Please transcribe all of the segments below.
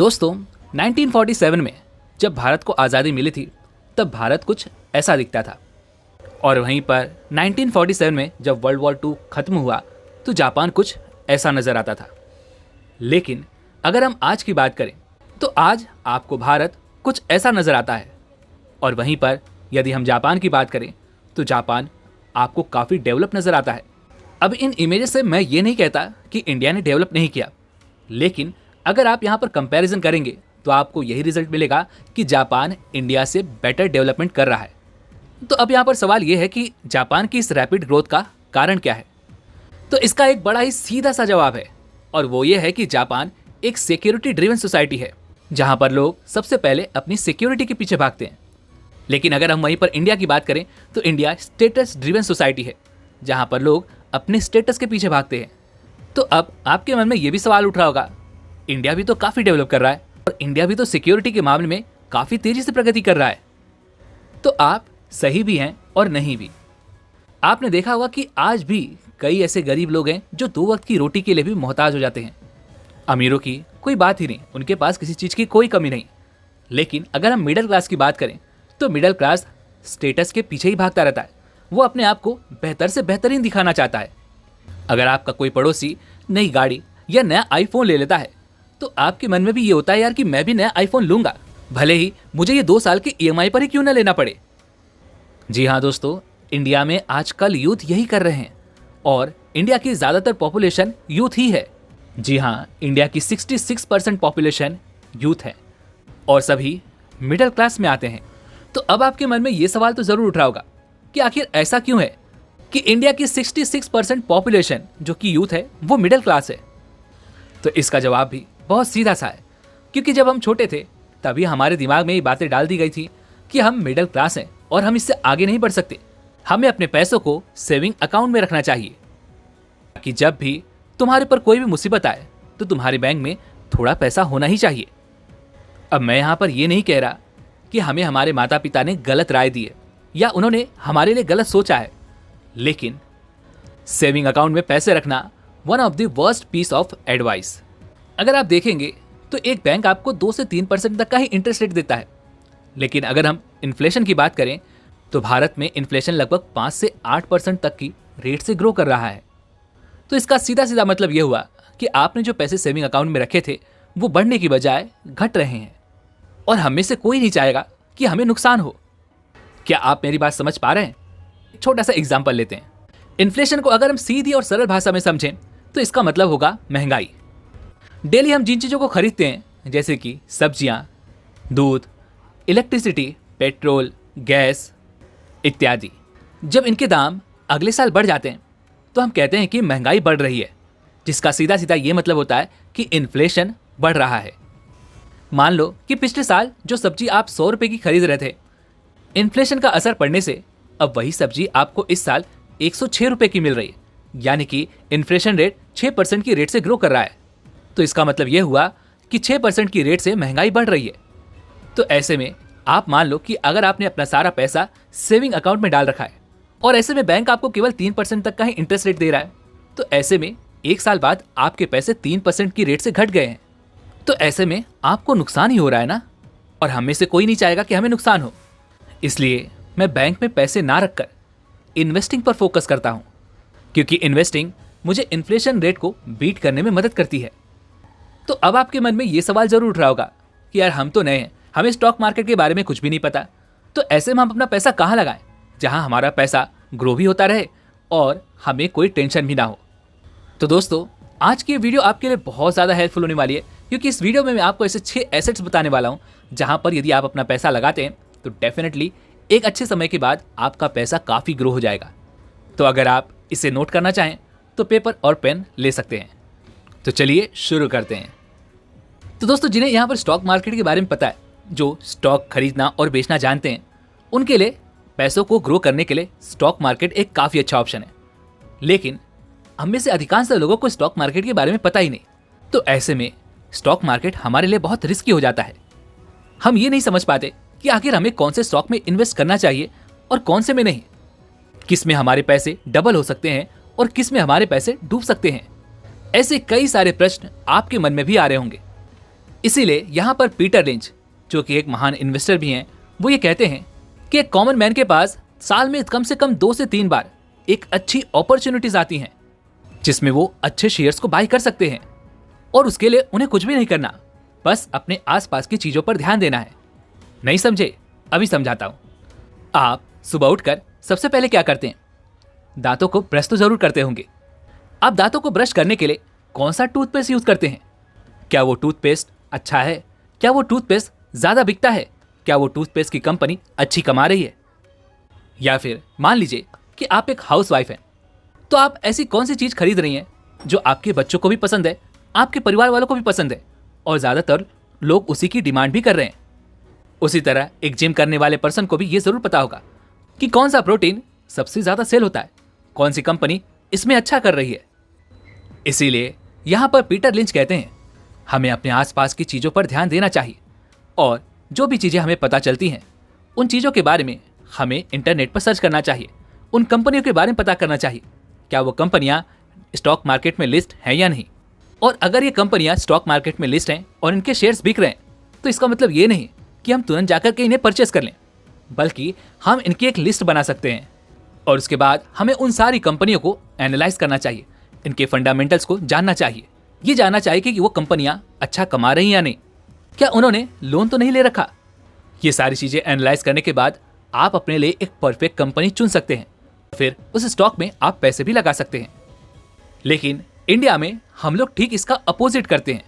दोस्तों 1947 में जब भारत को आज़ादी मिली थी तब भारत कुछ ऐसा दिखता था, और वहीं पर 1947 में जब वर्ल्ड वॉर 2 खत्म हुआ तो जापान कुछ ऐसा नज़र आता था। लेकिन अगर हम आज की बात करें तो आज आपको भारत कुछ ऐसा नज़र आता है, और वहीं पर यदि हम जापान की बात करें तो जापान आपको काफ़ी डेवलप नज़र आता है। अब इन इमेजेस से मैं ये नहीं कहता कि इंडिया ने डेवलप नहीं किया, लेकिन अगर आप यहाँ पर कंपैरिजन करेंगे तो आपको यही रिजल्ट मिलेगा कि जापान इंडिया से बेटर डेवलपमेंट कर रहा है। तो अब यहाँ पर सवाल ये है कि जापान की इस रैपिड ग्रोथ का कारण क्या है। तो इसका एक बड़ा ही सीधा सा जवाब है, और वो ये है कि जापान एक सिक्योरिटी ड्रिवन सोसाइटी है जहाँ पर लोग सबसे पहले अपनी सिक्योरिटी के पीछे भागते हैं। लेकिन अगर हम वहीं पर इंडिया की बात करें तो इंडिया स्टेटस ड्रिवन सोसाइटी है जहाँ पर लोग अपने स्टेटस के पीछे भागते हैं। तो अब आपके मन में ये भी सवाल उठ रहा होगा, इंडिया भी तो काफ़ी डेवलप कर रहा है और इंडिया भी तो सिक्योरिटी के मामले में काफ़ी तेज़ी से प्रगति कर रहा है। तो आप सही भी हैं और नहीं भी। आपने देखा होगा कि आज भी कई ऐसे गरीब लोग हैं जो 2 वक्त की रोटी के लिए भी मोहताज हो जाते हैं। अमीरों की कोई बात ही नहीं, उनके पास किसी चीज़ की कोई कमी नहीं। लेकिन अगर हम मिडिल क्लास की बात करें तो मिडिल क्लास स्टेटस के पीछे ही भागता रहता है। वो अपने आप को बेहतर से बेहतरीन दिखाना चाहता है। अगर आपका कोई पड़ोसी नई गाड़ी या नया आईफोन ले लेता है तो आपके मन में भी ये होता है यार कि मैं भी नया आईफोन लूंगा, भले ही मुझे ये 2 साल के ईएमआई पर ही क्यों ना लेना पड़े। जी हाँ दोस्तों, इंडिया में आजकल यूथ यही कर रहे हैं, और इंडिया की ज़्यादातर पॉपुलेशन यूथ ही है। जी हाँ, इंडिया की 66% पॉपुलेशन यूथ है और सभी मिडिल क्लास में आते हैं। तो अब आपके मन में ये सवाल तो ज़रूर उठ रहा होगा कि आखिर ऐसा क्यों है कि इंडिया की 66% पॉपुलेशन जो कि यूथ है वो मिडिल क्लास है। तो इसका जवाब भी बहुत सीधा सा है, क्योंकि जब हम छोटे थे तभी हमारे दिमाग में ये बातें डाल दी गई थी कि हम मिडिल क्लास हैं और हम इससे आगे नहीं बढ़ सकते। हमें अपने पैसों को सेविंग अकाउंट में रखना चाहिए कि जब भी तुम्हारे पर कोई भी मुसीबत आए तो तुम्हारे बैंक में थोड़ा पैसा होना ही चाहिए। अब मैं यहाँ पर ये नहीं कह रहा कि हमें हमारे माता पिता ने गलत राय दी है या उन्होंने हमारे लिए गलत सोचा है, लेकिन सेविंग अकाउंट में पैसे रखना one of the worst piece of advice. अगर आप देखेंगे तो एक बैंक आपको 2 से 3% तक का ही इंटरेस्ट रेट देता है, लेकिन अगर हम इन्फ्लेशन की बात करें तो भारत में इन्फ्लेशन लगभग 5 से 8% तक की रेट से ग्रो कर रहा है। तो इसका सीधा सीधा मतलब ये हुआ कि आपने जो पैसे सेविंग अकाउंट में रखे थे वो बढ़ने की बजाय घट रहे हैं, और हम में से कोई नहीं चाहेगा कि हमें नुकसान हो। क्या आप मेरी बात समझ पा रहे हैं? एक छोटा सा एग्जाम्पल लेते हैं। इन्फ्लेशन को अगर हम सीधी और सरल भाषा में समझें तो इसका मतलब होगा महंगाई। डेली हम जिन चीज़ों को खरीदते हैं जैसे कि सब्जियां, दूध, इलेक्ट्रिसिटी, पेट्रोल, गैस इत्यादि, जब इनके दाम अगले साल बढ़ जाते हैं तो हम कहते हैं कि महंगाई बढ़ रही है, जिसका सीधा सीधा ये मतलब होता है कि इन्फ्लेशन बढ़ रहा है। मान लो कि पिछले साल जो सब्जी आप 100 रुपये की खरीद रहे थे, इन्फ्लेशन का असर पड़ने से अब वही सब्जी आपको इस साल 106 रुपये की मिल रही है, यानी कि इन्फ्लेशन रेट 6% की रेट से ग्रो कर रहा है। तो इसका मतलब यह हुआ कि 6% की रेट से महंगाई बढ़ रही है। तो ऐसे में आप मान लो कि अगर आपने अपना सारा पैसा सेविंग अकाउंट में डाल रखा है और ऐसे में बैंक आपको केवल 3% तक का ही इंटरेस्ट रेट दे रहा है, तो ऐसे में 1 साल बाद आपके पैसे 3% की रेट से घट गए हैं। तो ऐसे में आपको नुकसान ही हो रहा है ना, और हम में से कोई नहीं चाहेगा कि हमें नुकसान हो। इसलिए मैं बैंक में पैसे ना रखकर इन्वेस्टिंग पर फोकस करता हूँ, क्योंकि इन्वेस्टिंग मुझे इन्फ्लेशन रेट को बीट करने में मदद करती है। तो अब आपके मन में ये सवाल जरूर उठ रहा होगा कि यार हम तो नए हैं, हमें स्टॉक मार्केट के बारे में कुछ भी नहीं पता, तो ऐसे में हम अपना पैसा कहाँ लगाएं जहाँ हमारा पैसा ग्रो भी होता रहे और हमें कोई टेंशन भी ना हो। तो दोस्तों, आज की वीडियो आपके लिए बहुत ज़्यादा हेल्पफुल होने वाली है, क्योंकि इस वीडियो में मैं आपको ऐसे 6 एसेट्स बताने वाला हूँ जहाँ पर यदि आप अपना पैसा लगाते हैं तो डेफिनेटली एक अच्छे समय के बाद आपका पैसा काफ़ी ग्रो हो जाएगा। तो अगर आप इसे नोट करना चाहें तो पेपर और पेन ले सकते हैं। तो चलिए शुरू करते हैं। तो दोस्तों, जिन्हें यहाँ पर स्टॉक मार्केट के बारे में पता है, जो स्टॉक खरीदना और बेचना जानते हैं, उनके लिए पैसों को ग्रो करने के लिए स्टॉक मार्केट एक काफ़ी अच्छा ऑप्शन है। लेकिन हम में से अधिकांश लोगों को स्टॉक मार्केट के बारे में पता ही नहीं। तो ऐसे में स्टॉक मार्केट हमारे लिए बहुत रिस्की हो जाता है। हम ये नहीं समझ पाते कि आखिर हमें कौन से स्टॉक में इन्वेस्ट करना चाहिए और कौन से में नहीं, किस में हमारे पैसे डबल हो सकते हैं और किस में हमारे पैसे डूब सकते हैं। ऐसे कई सारे प्रश्न आपके मन में भी आ रहे होंगे। इसीलिए यहाँ पर पीटर लिंच, जो कि एक महान इन्वेस्टर भी हैं, वो ये कहते हैं कि एक कॉमन मैन के पास साल में कम से कम 2 से 3 बार एक अच्छी अपॉर्चुनिटीज आती हैं जिसमें वो अच्छे शेयर्स को बाय कर सकते हैं, और उसके लिए उन्हें कुछ भी नहीं करना, बस अपने आसपास की चीजों पर ध्यान देना है। नहीं समझे? अभी समझाता हूं। आप सुबह उठकर सबसे पहले क्या करते हैं? दांतों को ब्रश तो जरूर करते होंगे। आप दांतों को ब्रश करने के लिए कौन सा टूथपेस्ट यूज करते हैं? क्या वो टूथपेस्ट अच्छा है? क्या वो टूथपेस्ट ज्यादा बिकता है? क्या वो टूथपेस्ट की कंपनी अच्छी कमा रही है? या फिर मान लीजिए कि आप एक हाउसवाइफ हैं, तो आप ऐसी कौन सी चीज खरीद रही हैं जो आपके बच्चों को भी पसंद है, आपके परिवार वालों को भी पसंद है, और ज्यादातर लोग उसी की डिमांड भी कर रहे हैं। उसी तरह एक जिम करने वाले पर्सन को भी ये जरूर पता होगा कि कौन सा प्रोटीन सबसे ज्यादा सेल होता है, कौन सी कंपनी इसमें अच्छा कर रही है। इसीलिए यहां पर पीटर लिंच कहते हैं, हमें अपने आसपास की चीजों पर ध्यान देना चाहिए, और जो भी चीजें हमें पता चलती हैं उन चीजों के बारे में हमें इंटरनेट पर सर्च करना चाहिए, उन कंपनियों के बारे में पता करना चाहिए, क्या वो कंपनियां स्टॉक मार्केट में लिस्ट हैं या नहीं। और अगर ये कंपनियां स्टॉक मार्केट में लिस्ट हैं और इनके शेयर्स बिक रहे हैं, तो इसका मतलब ये नहीं कि हम तुरंत जाकर के इन्हें परचेस कर लें, बल्कि हम इनकी एक लिस्ट बना सकते हैं, और उसके बाद हमें उन सारी कंपनियों को एनालाइज करना चाहिए, इनके फंडामेंटल्स को जानना चाहिए। ये जानना चाहिए कि वो कंपनियां अच्छा कमा रही हैं या नहीं, क्या उन्होंने लोन तो नहीं ले रखा। ये सारी चीजें एनालाइज करने के बाद आप अपने लिए एक परफेक्ट कंपनी चुन सकते हैं, फिर उस स्टॉक में आप पैसे भी लगा सकते हैं। लेकिन इंडिया में हम लोग ठीक इसका अपोजिट करते हैं।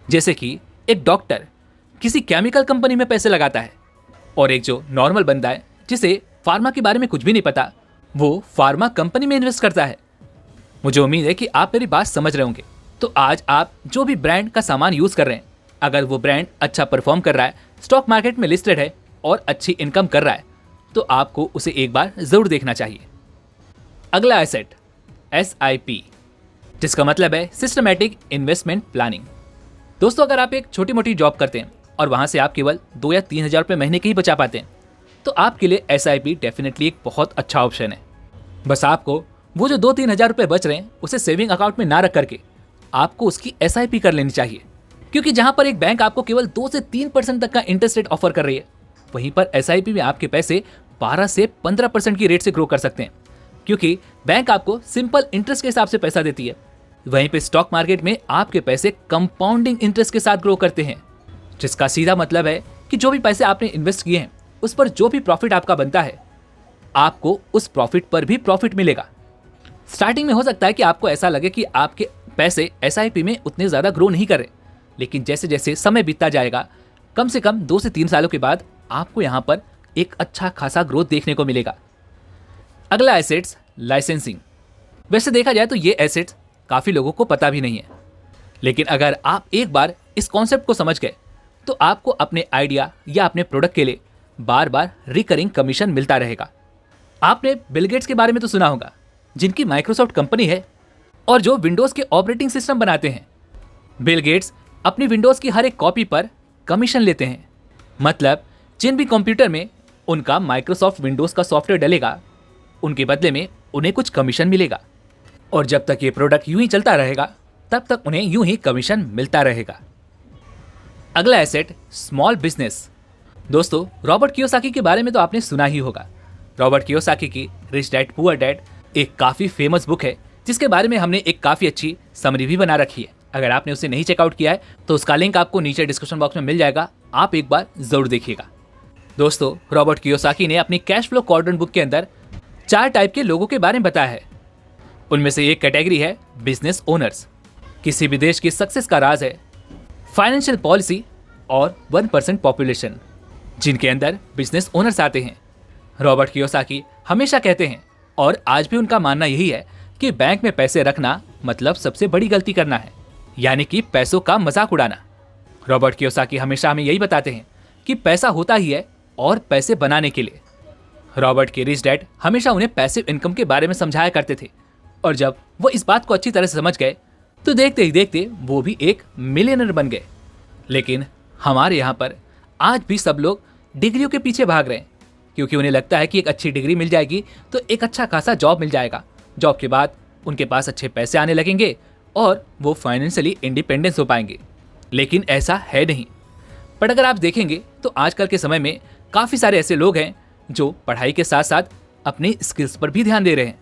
जैसे कि एक डॉक्टर किसी केमिकल कंपनी में पैसे लगाता है, और एक जो नॉर्मल बंदा है जिसे फार्मा के बारे में कुछ भी नहीं पता, वो फार्मा कंपनी में इन्वेस्ट करता है। मुझे उम्मीद है कि आप मेरी बात समझ रहे होंगे। तो आज आप जो भी ब्रांड का सामान यूज कर रहे हैं, अगर वो ब्रांड अच्छा परफॉर्म कर रहा है, स्टॉक मार्केट में लिस्टेड है और अच्छी इनकम कर रहा है, तो आपको उसे एक बार जरूर देखना चाहिए। अगला एसेट SIP, जिसका मतलब है सिस्टमैटिक इन्वेस्टमेंट प्लानिंग। दोस्तों, अगर आप एक छोटी मोटी जॉब करते हैं और वहां से आप केवल 2 या 3 हज़ार रुपये महीने के ही बचा पाते हैं, तो आपके लिए SIP डेफिनेटली एक बहुत अच्छा ऑप्शन है। बस आपको वो जो 2-3 हज़ार रुपये बच रहे हैं उसे सेविंग अकाउंट में ना रख करके आपको उसकी SIP कर लेनी चाहिए, क्योंकि जहां पर एक बैंक आपको केवल 2 से 3% तक का इंटरेस्ट रेट ऑफर कर रही है, वहीं पर SIP में आपके पैसे 12 से 15% की रेट से ग्रो कर सकते हैं, क्योंकि बैंक आपको सिंपल इंटरेस्ट के हिसाब से पैसा देती है। वहीं पे स्टॉक मार्केट में आपके पैसे कंपाउंडिंग इंटरेस्ट के साथ ग्रो करते हैं, जिसका सीधा मतलब है कि जो भी पैसे आपने इन्वेस्ट किए हैं उस पर जो भी प्रॉफिट आपका बनता है, आपको उस प्रॉफिट पर भी प्रॉफिट मिलेगा। स्टार्टिंग में हो सकता है कि आपको ऐसा लगे कि आपके पैसे SIP में उतने ज्यादा ग्रो नहीं कर रहे, लेकिन जैसे जैसे समय बीतता जाएगा, कम से कम 2 से 3 सालों के बाद आपको यहाँ पर एक अच्छा खासा ग्रोथ देखने को मिलेगा। अगला एसेट्स लाइसेंसिंग। वैसे देखा जाए तो ये एसेट्स काफी लोगों को पता भी नहीं है, लेकिन अगर आप एक बार इस कॉन्सेप्ट को समझ गए तो आपको अपने आइडिया या अपने प्रोडक्ट के लिए बार बार रिकरिंग कमीशन मिलता रहेगा। आपने बिल गेट्स के बारे में तो सुना होगा, जिनकी माइक्रोसॉफ्ट कंपनी है और जो विंडोज के ऑपरेटिंग सिस्टम बनाते हैं। बिल गेट्स अपनी विंडोज की हर एक कॉपी पर कमीशन लेते हैं, मतलब जिन भी कंप्यूटर में उनका माइक्रोसॉफ्ट विंडोज का सॉफ्टवेयर डलेगा, उनके बदले में उन्हें कुछ कमीशन मिलेगा, और जब तक ये प्रोडक्ट यूं ही चलता रहेगा तब तक उन्हें यूं ही कमीशन मिलता रहेगा। अगला एसेट स्मॉल बिजनेस। दोस्तों, रॉबर्ट कियोसाकी के बारे में तो आपने सुना ही होगा। रॉबर्ट कियोसाकी की रिच डैड पुअर डैड एक काफी फेमस बुक है, जिसके बारे में हमने एक काफी अच्छी समरी भी बना रखी है। अगर आपने उसे नहीं चेकआउट किया है तो उसका लिंक आपको नीचे डिस्क्रिप्शन बॉक्स में मिल जाएगा, आप एक बार जरूर देखिएगा। दोस्तों, रॉबर्ट कियोसाकी ने अपनी कैश फ्लो क्वाड्रेंट बुक के अंदर 4 टाइप के लोगों के बारे में बताया है। उनमें से एक कैटेगरी है बिजनेस ओनर्स। किसी भी देश की सक्सेस का राज है फाइनेंशियल पॉलिसी और 1% पॉपुलेशन, जिनके अंदर बिजनेस ओनर्स आते हैं। रॉबर्ट कियोसाकी हमेशा कहते हैं, और आज भी उनका मानना यही है, कि बैंक में पैसे रखना मतलब सबसे बड़ी गलती करना है, यानी कि पैसों का मजाक उड़ाना। रॉबर्ट कियोसाकी हमेशा हमें यही बताते हैं कि पैसा होता ही है और पैसे बनाने के लिए। रॉबर्ट के रिच डैड हमेशा उन्हें पैसिव इनकम के बारे में समझाया करते थे, और जब वो इस बात को अच्छी तरह से समझ गए तो देखते ही देखते वो भी एक मिलियनर बन गए। लेकिन हमारे यहाँ पर आज भी सब लोग डिग्रियों के पीछे भाग रहे हैं, क्योंकि उन्हें लगता है कि एक अच्छी डिग्री मिल जाएगी तो एक अच्छा खासा जॉब मिल जाएगा, जॉब के बाद उनके पास अच्छे पैसे आने लगेंगे और वो फाइनेंशियली इंडिपेंडेंस हो पाएंगे। लेकिन ऐसा है नहीं। पर अगर आप देखेंगे तो आजकल के समय में काफ़ी सारे ऐसे लोग हैं जो पढ़ाई के साथ साथ अपनी स्किल्स पर भी ध्यान दे रहे हैं।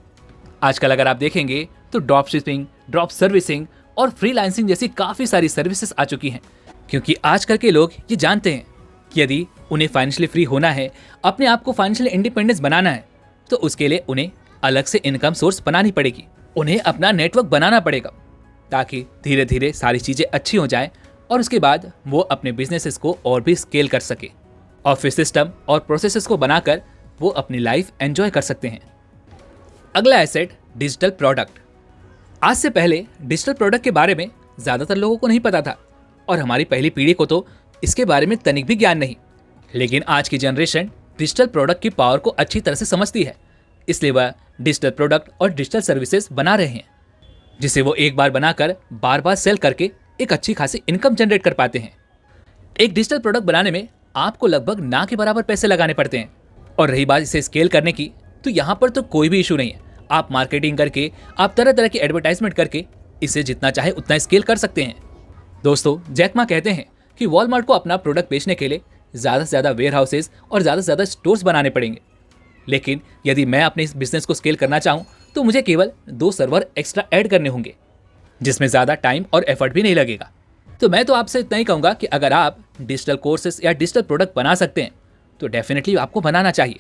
आजकल अगर आप देखेंगे तो ड्रॉप शिपिंग, ड्रॉप सर्विसिंग और फ्रीलांसिंग जैसी काफ़ी सारी सर्विसेज आ चुकी हैं, क्योंकि आजकल के लोग ये जानते हैं कि यदि उन्हें फाइनेंशियली फ्री होना है, अपने आप को फाइनेंशियली इंडिपेंडेंस बनाना है, तो उसके लिए उन्हें अलग से इनकम सोर्स बनानी पड़ेगी। उन्हें अपना नेटवर्क बनाना पड़ेगा ताकि धीरे धीरे सारी चीज़ें अच्छी हो जाएं और उसके बाद वो अपने बिजनेसेस को और भी स्केल कर सके। ऑफिस सिस्टम और प्रोसेसेस को बनाकर वो अपनी लाइफ एंजॉय कर सकते हैं। अगला एसेट डिजिटल प्रोडक्ट। आज से पहले डिजिटल प्रोडक्ट के बारे में ज़्यादातर लोगों को नहीं पता था और हमारी पहली पीढ़ी को तो इसके बारे में तनिक भी ज्ञान नहीं। लेकिन आज की जनरेशन डिजिटल प्रोडक्ट की पावर को अच्छी तरह से समझती है, इसलिए वह डिजिटल प्रोडक्ट और डिजिटल सर्विसेज बना रहे हैं, जिसे वो एक बार बनाकर बार बार सेल करके एक अच्छी खासी इनकम जनरेट कर पाते हैं। एक डिजिटल प्रोडक्ट बनाने में आपको लगभग ना के बराबर पैसे लगाने पड़ते हैं। और रही बात इसे स्केल करने की, तो यहाँ पर तो कोई भी इशू नहीं है। आप मार्केटिंग करके, आप तरह तरह की एडवर्टाइजमेंट करके इसे जितना चाहे उतना स्केल कर सकते हैं। दोस्तों, जैक मा कहते हैं कि वॉलमार्ट को अपना प्रोडक्ट बेचने के लिए ज़्यादा से ज़्यादा वेयर हाउसेज और ज़्यादा से ज़्यादा स्टोर्स बनाने पड़ेंगे, लेकिन यदि मैं अपने इस बिजनेस को स्केल करना चाहूँ तो मुझे केवल 2 सर्वर एक्स्ट्रा ऐड करने होंगे, जिसमें ज़्यादा टाइम और एफर्ट भी नहीं लगेगा। तो मैं तो आपसे इतना ही कहूँगा कि अगर आप डिजिटल कोर्सेज या डिजिटल प्रोडक्ट बना सकते हैं तो डेफिनेटली आपको बनाना चाहिए।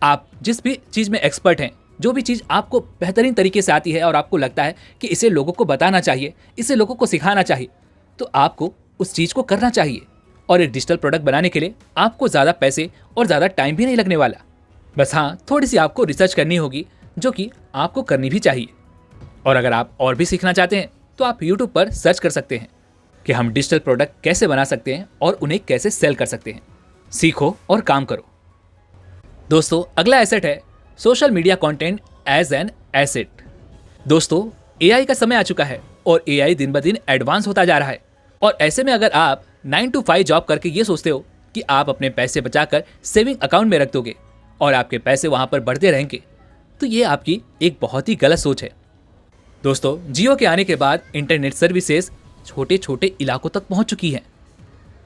आप जिस भी चीज़ में एक्सपर्ट हैं, जो भी चीज़ आपको बेहतरीन तरीके से आती है और आपको लगता है कि इसे लोगों को बताना चाहिए, इसे लोगों को सिखाना चाहिए, तो आपको उस चीज़ को करना चाहिए। और एक डिजिटल प्रोडक्ट बनाने के लिए आपको ज़्यादा पैसे और ज़्यादा टाइम भी नहीं लगने वाला। बस हाँ, थोड़ी सी आपको रिसर्च करनी होगी, जो कि आपको करनी भी चाहिए। और अगर आप और भी सीखना चाहते हैं तो आप YouTube पर सर्च कर सकते हैं कि हम डिजिटल प्रोडक्ट कैसे बना सकते हैं और उन्हें कैसे सेल कर सकते हैं। सीखो और काम करो। दोस्तों, अगला एसेट है social media content as an asset. दोस्तों, AI का समय आ चुका है और AI दिन ब दिन एडवांस होता जा रहा है। और ऐसे में अगर आप 9 to 5 जॉब करके ये सोचते हो कि आप अपने पैसे बचाकर सेविंग अकाउंट में रख दोगे और आपके पैसे वहाँ पर बढ़ते रहेंगे, तो ये आपकी एक बहुत ही गलत सोच है। दोस्तों, जियो के आने के बाद इंटरनेट सर्विसेज छोटे छोटे इलाकों तक पहुँच चुकी हैं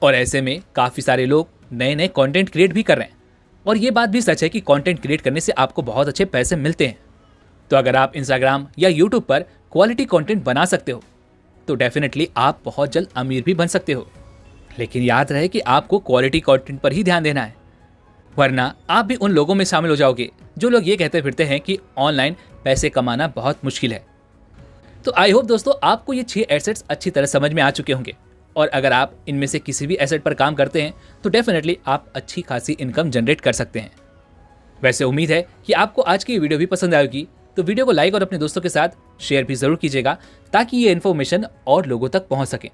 और ऐसे में काफ़ी सारे लोग नए नए कंटेंट क्रिएट भी कर रहे हैं। और ये बात भी सच है कि कंटेंट क्रिएट करने से आपको बहुत अच्छे पैसे मिलते हैं। तो अगर आप इंस्टाग्राम या यूट्यूब पर क्वालिटी कंटेंट बना सकते हो तो डेफिनेटली आप बहुत जल्द अमीर भी बन सकते हो। लेकिन याद रहे कि आपको क्वालिटी कंटेंट पर ही ध्यान देना है, वरना आप भी उन लोगों में शामिल हो जाओगे जो लोग ये कहते फिरते हैं कि ऑनलाइन पैसे कमाना बहुत मुश्किल है। तो आई होप दोस्तों आपको ये 6 एसेट्स अच्छी तरह समझ में आ चुके होंगे और अगर आप इनमें से किसी भी एसेट पर काम करते हैं तो डेफिनेटली आप अच्छी खासी इनकम जनरेट कर सकते हैं। वैसे उम्मीद है कि आपको आज की वीडियो भी पसंद आएगी, तो वीडियो को लाइक और अपने दोस्तों के साथ शेयर भी ज़रूर कीजिएगा ताकि ये इन्फॉर्मेशन और लोगों तक पहुंच सके।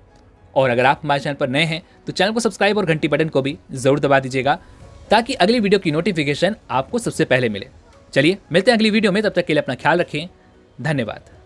और अगर आप हमारे चैनल पर नए हैं तो चैनल को सब्सक्राइब और घंटी बटन को भी ज़रूर दबा दीजिएगा ताकि अगली वीडियो की नोटिफिकेशन आपको सबसे पहले मिले। चलिए मिलते हैं अगली वीडियो में, तब तक के लिए अपना ख्याल रखें। धन्यवाद।